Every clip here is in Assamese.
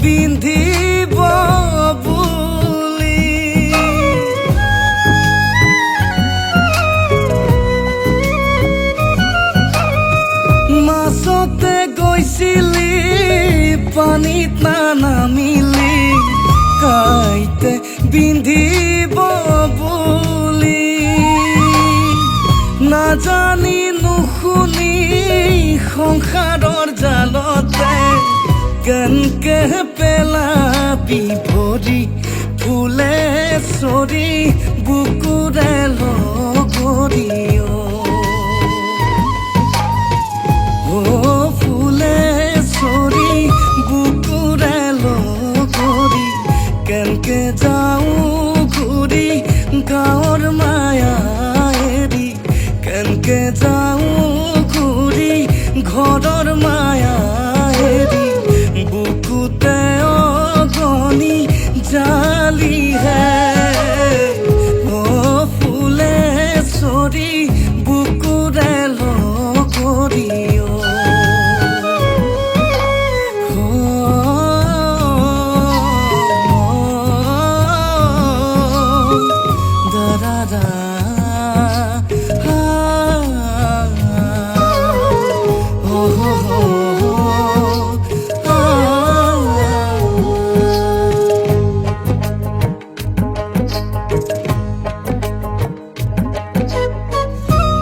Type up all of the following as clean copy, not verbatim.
পিন্ধিব বুলি মাছতে গৈছিলি পানীত নানামিলি কাইতে পিন্ধিব বুলি নাজানি নুশুনি সংসাৰৰ জালতে কেনকে পেলাবি ভৰি ফুলে চৰি বুকুৰে লগৰি ফুলে চৰি বুকুৰে লগৰি কেনকে যাওঁ ঘূৰি গাঁৱৰ মায়া এৰি কেনকে যাওঁ ঘূৰি ঘৰৰ মায়া এৰি বুকুতে অগনি জালি হে ফুলে চৰি বুকুৰে লগৰি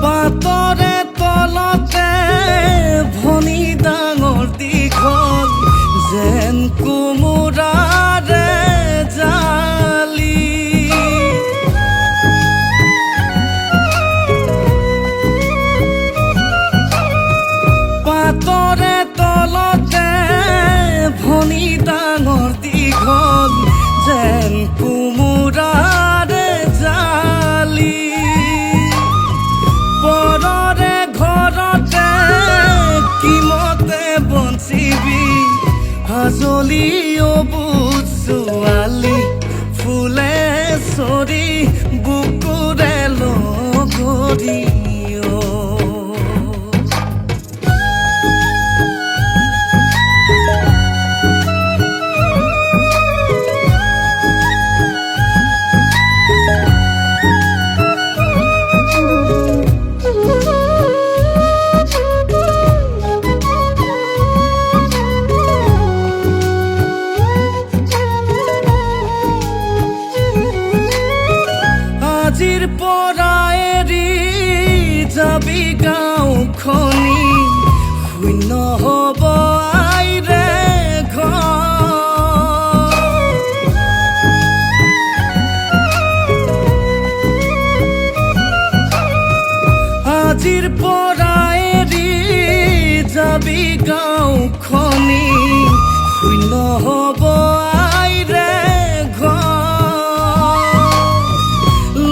পাতৰে তলতে ভনী ডাঙৰ দীঘল যেন কোমোৰাৰে জালি পাতৰে তলতে ভনী ডাঙৰ দীঘল যেন কোমোৰাৰে জালি পৰৰে ঘৰতে কিমতে বঞ্চিবি হাজলি অবুজ ছোৱালী ফুলে চৰি বুকুৰে লগৰি আজিৰ পৰা এৰি যাবি গাঁওখনি শূন্য হ'ব আইৰে ঘৰ আজিৰ পৰা এৰি যাবি গাঁওখনি শূন্য হ'ব আইৰে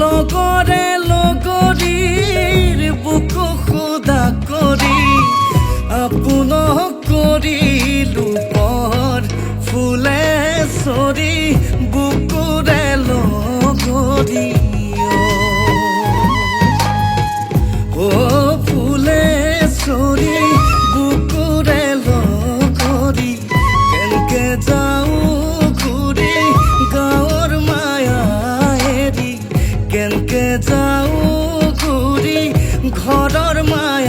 লগৰে লগৰীৰ বুকু খুদা কৰি আপোনক কৰিলো পৰ ফুলে চৰি বুকুৰে লগৰি ফুলে চৰি বুকুৰে লগৰি কেনকে যাওঁ ঘূৰি গাঁৱৰ মায়া এৰি কেনকে যাওঁ ঘূৰি ঘৰৰ মায়া